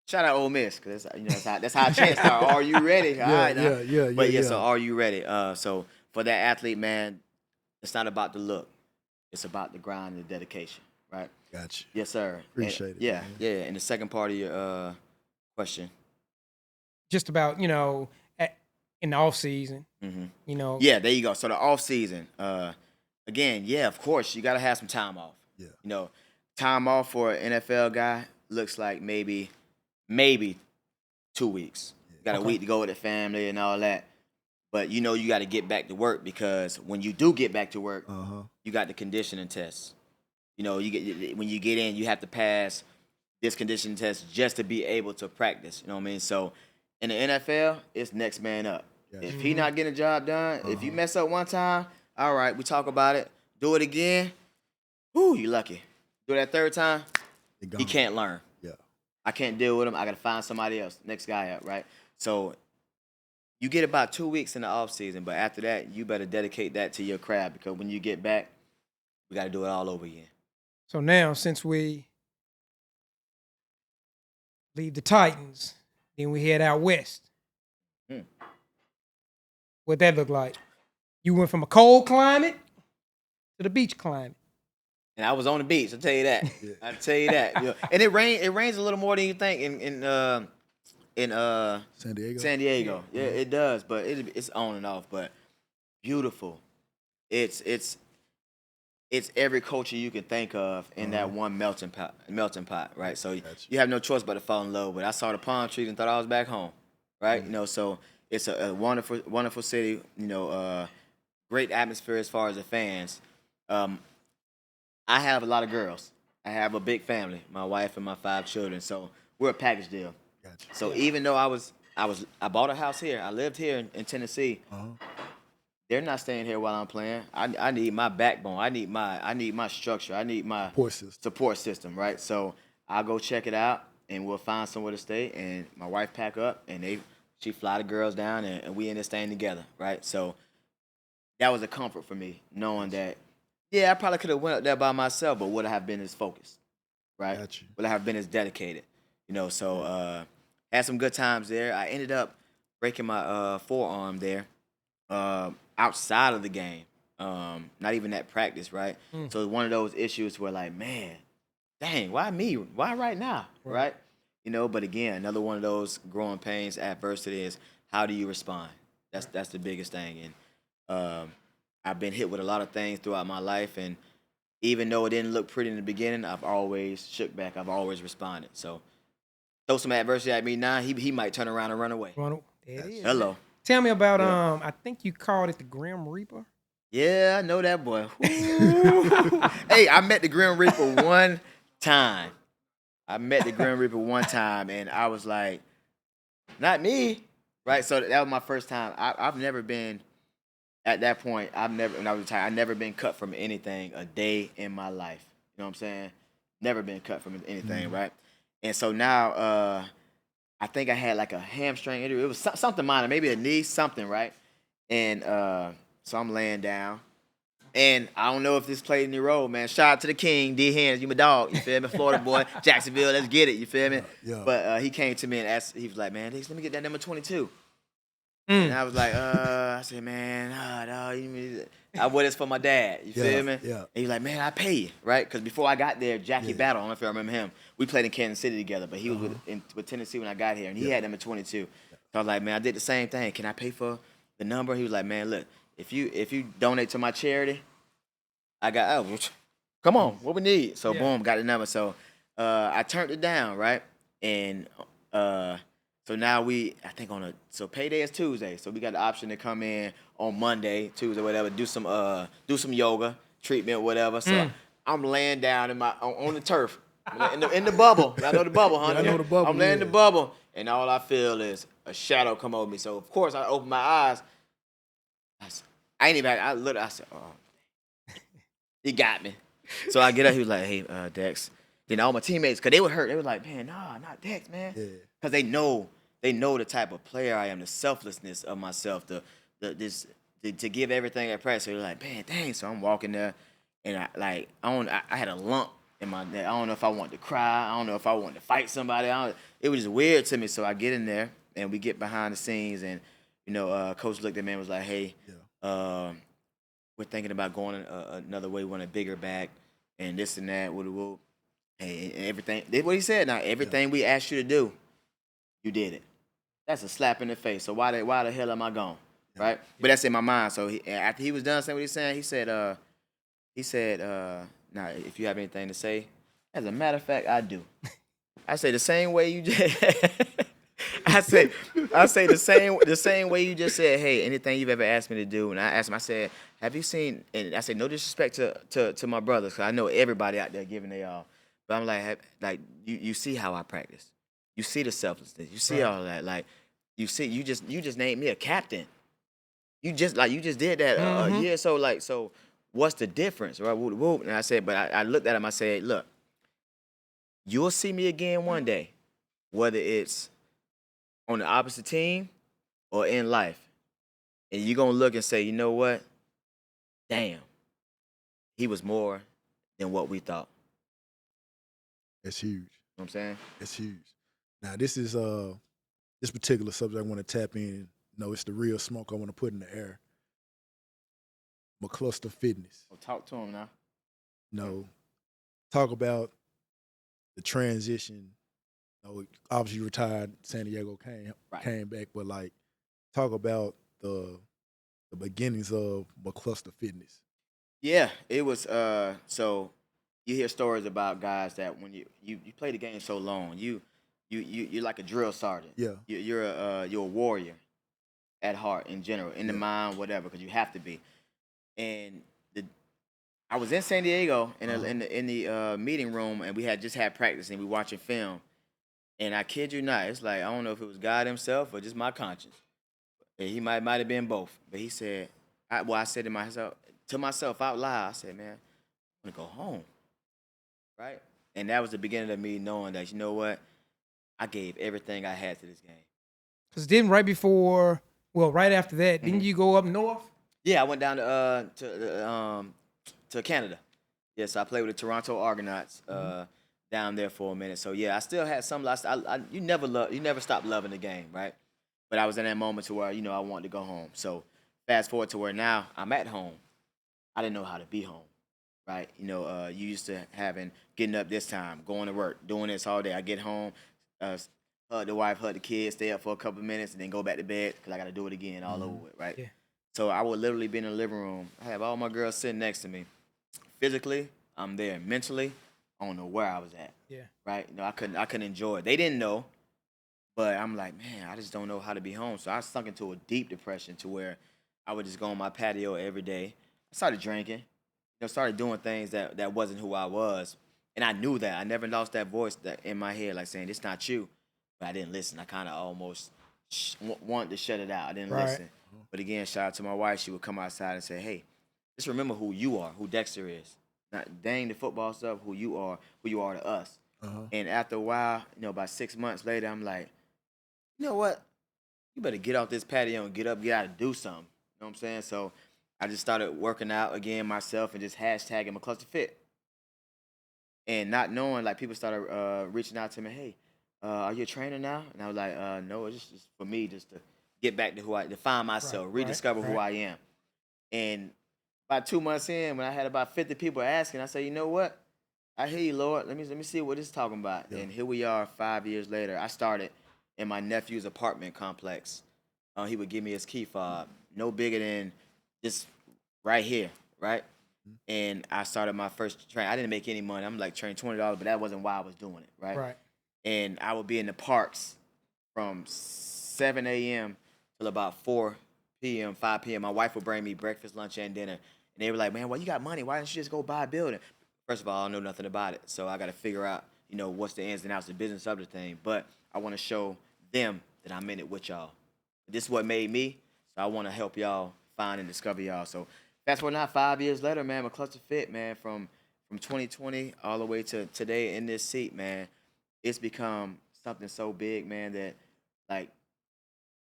Shout out Ole Miss, because that's how chance start. Are you ready? All right. Yeah. But so are you ready? So for that athlete, man, it's not about the look. It's about the grind and the dedication, right? Gotcha. Yes, sir. Appreciate it. Yeah, man. yeah. And the second part of your question. Just about, in the off season, Yeah, there you go. So the off season, again, yeah, of course, you got to have some time off. Yeah. Time off for an NFL guy looks like maybe 2 weeks. Got a week to go with the family and all that. But you got to get back to work, because when you do get back to work, you got the conditioning tests. When you get in, you have to pass this conditioning test just to be able to practice. You know what I mean? So in the NFL, it's next man up. Gotcha. If he not getting the job done, if you mess up one time, all right, we talk about it. Do it again. Whoo, you lucky. Do it that third time, he can't learn. Yeah. I can't deal with him. I got to find somebody else. Next guy up, right? So you get about 2 weeks in the off season, but after that, you better dedicate that to your craft, because when you get back, we got to do it all over again. So now, since we leave the Titans, then we head out west. What that look like? You went from a cold climate to the beach climate. And I was on the beach. I'll tell you that. I'll tell you that. And it rains a little more than you think in San Diego. San Diego. Yeah, it does, but it's on and off. But beautiful. It's it's every culture you can think of in that one melting pot, right? So you have no choice but to fall in love with it. I saw the palm trees and thought I was back home, right? You know, so it's a wonderful, wonderful city. You know, great atmosphere as far as the fans. I have a lot of girls. I have a big family, my wife and my 5 children. So we're a package deal. Gotcha. So even though I bought a house here, I lived here in Tennessee. They're not staying here while I'm playing. I need my backbone. I need my structure. I need my support system, right? So I'll go check it out, and we'll find somewhere to stay. And my wife pack up, and she fly the girls down, and we in this thing together, right? So that was a comfort for me, knowing that, yeah, I probably could have went up there by myself, but would I have been as focused, right? Gotcha. Would I have been as dedicated, you know? So had some good times there. I ended up breaking my forearm there. Outside of the game, not even at practice, right? So it's one of those issues where, like, man, dang, why me? Why right now, right? You know, but again, another one of those growing pains, adversity is how do you respond? That's the biggest thing. And I've been hit with a lot of things throughout my life, and even though it didn't look pretty in the beginning, I've always shook back. I've always responded. So throw some adversity at me now, he might turn around and run away. There it is. Hello. Tell me about I think you called it the Grim Reaper. Yeah, I know that boy. Hey, I met the Grim Reaper one time. And I was like, not me, right? So that was my first time. I've never been, at that point, when I was retired, I've never been cut from anything a day in my life. You know what I'm saying? Never been cut from anything, right? And so now, I think I had like a hamstring injury. It was something minor, maybe a knee, something, right? And so I'm laying down. And I don't know if this played any role, man. Shout out to the king, D. Hands, you my dog, you feel me? Florida boy, Jacksonville, let's get it, you feel me? Yeah. But he came to me and asked, he was like, man, let me get that number 22. And I was like, I said, man, I wear this for my dad, you feel me? Yeah. And he's like, man, I pay you, right? Because before I got there, Jackie Battle, I don't know if you remember him. We played in Kansas City together, but he was with Tennessee when I got here, and he had number 22. So I was like, man, I did the same thing. Can I pay for the number? He was like, man, look, if you donate to my charity, I got, come on, what we need? So boom, got the number. So I turned it down, right? And so now I think so payday is Tuesday. So we got the option to come in on Monday, Tuesday, whatever, do some yoga, treatment, whatever. So I'm laying down on the turf, in the bubble. I know the bubble, huh? I know the bubble. I'm laying in the bubble, and all I feel is a shadow come over me. So of course I open my eyes. I looked, I said, oh, he got me. So I get up, he was like, hey, Dex. Then all my teammates, because they were hurt, they were like, man, nah, not Dex, man. Because they know the type of player I am, the selflessness of myself, to give everything at practice. So they're like, man, dang. So I'm walking there, and I had a lump in my neck. I don't know if I wanted to cry. I don't know if I wanted to fight somebody. It was just weird to me. So I get in there, and we get behind the scenes, and Coach looked at me and was like, hey, we're thinking about going another way. We want a bigger back, and this and that. And everything. Did what he said. Now everything we asked you to do, you did it. That's a slap in the face. So why the hell am I gone? Right? But that's in my mind. So after he was done saying what he's saying, he said, now if you have anything to say, as a matter of fact, I do. I say the same way you just I say the same way you just said, hey, anything you've ever asked me to do. And I asked him, I said, have you seen, and I said, no disrespect to my brothers, because I know everybody out there giving they all. But I'm like you see how I practice. You see the selflessness. You see all that. Like you just named me a captain. You just did that a year. So what's the difference? Right? And I said, but I looked at him. I said, look, you'll see me again one day, whether it's on the opposite team or in life, and you're gonna look and say, you know what? Damn, he was more than what we thought. That's huge. You know what I'm saying? That's huge. Now this is this particular subject I want to tap in. It's the real smoke I want to put in the air. McCluster Fitness. Well, talk to him now. Talk about the transition. Obviously retired. San Diego came back, but talk about the beginnings of McCluster Fitness. Yeah, it was. So you hear stories about guys that when you play the game so long, you're like a drill sergeant. Yeah. You're a warrior at heart in general, in the Yeah. mind, whatever, because you have to be. And the I was in San Diego Uh-huh. in the meeting room, and we had just had practice, and we watching film. And I kid you not, it's like I don't know if it was God Himself or just my conscience. And he might have been both, but he said, I said to myself out loud, I said, man, I want to go home, right? And that was the beginning of me knowing that you know what, I gave everything I had to this game. Because then right after that, didn't you go up north? Yeah, I went down to Canada. Yes, I played with the Toronto Argonauts down there for a minute. So yeah, I still had some lost. You never stop loving the game, right? But I was in that moment to where I wanted to go home. So fast forward to where now I'm at home. I didn't know how to be home, right? You used to getting up this time, going to work, doing this all day. I get home, hug the wife, hug the kids, stay up for a couple of minutes, and then go back to bed because I got to do it again all over with, right? Yeah. So I would literally be in the living room. I have all my girls sitting next to me. Physically, I'm there. Mentally, I don't know where I was at. Yeah. Right? I couldn't enjoy it. They didn't know, but I'm like, man, I just don't know how to be home. So I sunk into a deep depression to where I would just go on my patio every day. I started drinking, started doing things that wasn't who I was. And I knew that. I never lost that voice that in my head, like saying, it's not you. But I didn't listen. I kind of almost wanted to shut it out. I didn't listen. But again, shout out to my wife. She would come outside and say, hey, just remember who you are, who Dexter is. Not dang the football stuff, who you are to us. Uh-huh. And after a while, about 6 months later, I'm like, you know what? You better get off this patio and get out and do something. You know what I'm saying? So I just started working out again myself and just hashtagging McCluster Fit. And not knowing, like, people started reaching out to me, hey, are you a trainer now? And I was like, no, it's just for me just to get back to find myself, rediscover who I am. And about 2 months in, when I had about 50 people asking, I said, you know what? I hear you, Lord. Let me see what this is talking about. Yeah. And here we are 5 years later. I started in my nephew's apartment complex. He would give me his key fob, no bigger than just right here, right? And I started my first train. I didn't make any money. I'm like trained $20, but that wasn't why I was doing it, right? Right. And I would be in the parks from 7 a.m. till about 4 p.m., 5 p.m. My wife would bring me breakfast, lunch, and dinner. And they were like, man, well, you got money. Why don't you just go buy a building? First of all, I don't know nothing about it. So I got to figure out, what's the ins and outs, the business of the thing. But I want to show them that I'm in it with y'all. This is what made me. So I want to help y'all find and discover y'all. So fast forward now, 5 years later, man, McCluster Fit, man, from 2020 all the way to today in this seat, man, it's become something so big, man, that, like,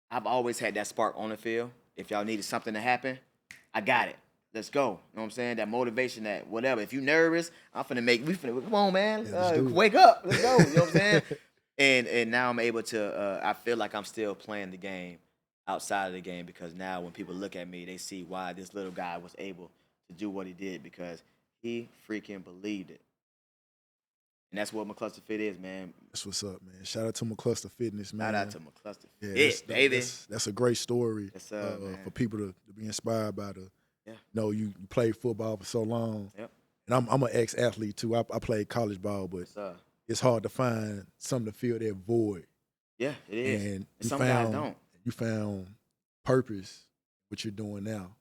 I've always had that spark on the field. If y'all needed something to happen, I got it. Let's go. You know what I'm saying? That motivation, that whatever. If you nervous, come on, man. Wake up. Let's go. You know what I'm saying? And now I'm able to, I feel like I'm still playing the game outside of the game because now when people look at me, they see why this little guy was able to do what he did because he freaking believed it. And that's what McCluster Fit is, man. That's what's up, man. Shout out to McCluster Fitness, man. Shout out to McCluster Fit, baby. That's a great story for people to be inspired by. Yeah. You played football for so long. Yep. And I'm an ex-athlete, too. I played college ball, but it's hard to find something to fill that void. Yeah, it is. And some guys don't. You found purpose, what you're doing now,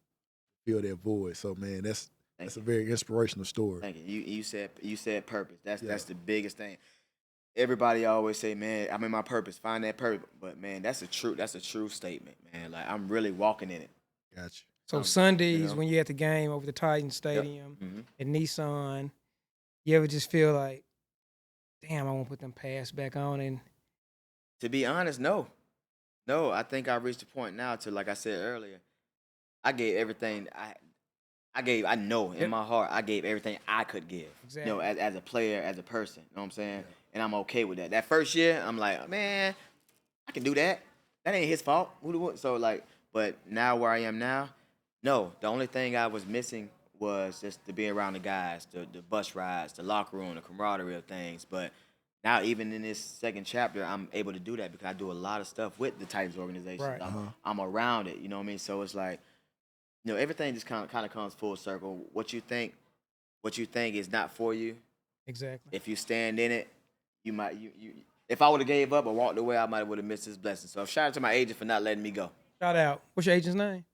fill that void. So, man, that's a very inspirational story. Thank you. You said purpose. That's the biggest thing. Everybody always say, man, I'm in my purpose. Find that purpose. But man, that's a true statement, man. Like I'm really walking in it. Gotcha. So Sundays when you're at the game over the Titans Stadium at Nissan, you ever just feel like, damn, I won't put them pads back on? And to be honest, no. I think I reached a point now to, like I said earlier, I gave everything I know in my heart, I gave everything I could give. Exactly. As a player, as a person. You know what I'm saying? Yeah. And I'm okay with that. That first year, I'm like, man, I can do that. That ain't his fault. So, like, but now where I am now, no. The only thing I was missing was just to be around the guys, the bus rides, the locker room, the camaraderie of things. But now, even in this second chapter, I'm able to do that because I do a lot of stuff with the Titans organization. Right. I'm around it. You know what I mean? So it's like, everything just kind of comes full circle. What you think is not for you. Exactly. If you stand in it, you might you. If I would have gave up or walked away, I might would have missed this blessing. So shout out to my agent for not letting me go. Shout out. What's your agent's name?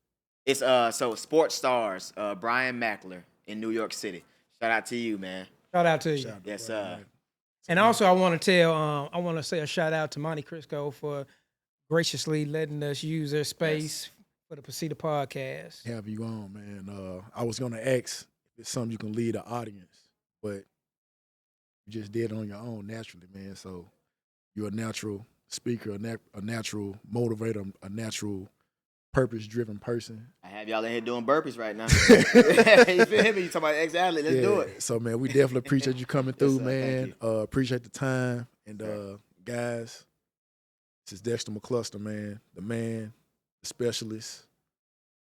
It's so Sports Stars, Brian Mackler in New York City. Shout out to you, man. Shout out to you. Shout out to Yes, Brian. sir. And also, I want to say a shout out to Monte Crisco for graciously letting us use their space for the PSSITA Podcast. Have you on, man. I was gonna ask if it's something you can lead the audience, but you just did it on your own naturally, man. So you're a natural speaker, a natural motivator, a natural purpose-driven person. I have y'all in here doing burpees right now. You feel me? You talking about exactly? Let's do it. So, man, we definitely appreciate you coming through, sir. man. Thank Appreciate the time. And, guys, this is Dexter McCluster, man. The specialist.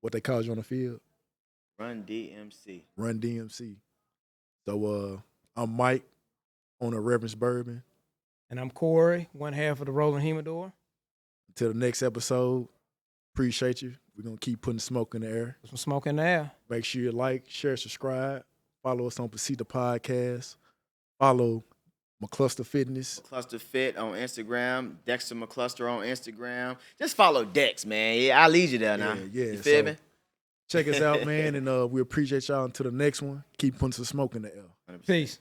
What they call you on the field? Run DMC. Run DMC. So, I'm Mike, owner of Reverence Bourbon. And I'm Corey, one half of the Rolling Humidor. Until the next episode, appreciate you. We're going to keep putting smoke in the air. Some smoke in the air. Make sure you like, share, subscribe. Follow us on PSSITA Podcast. Follow McCluster Fitness. McCluster Fit on Instagram. Dexter McCluster on Instagram. Just follow Dex, man. Yeah, I'll lead you there now. Yeah. You feel me? Check us out, man. And we appreciate y'all until the next one. Keep putting some smoke in the air. 100%. Peace.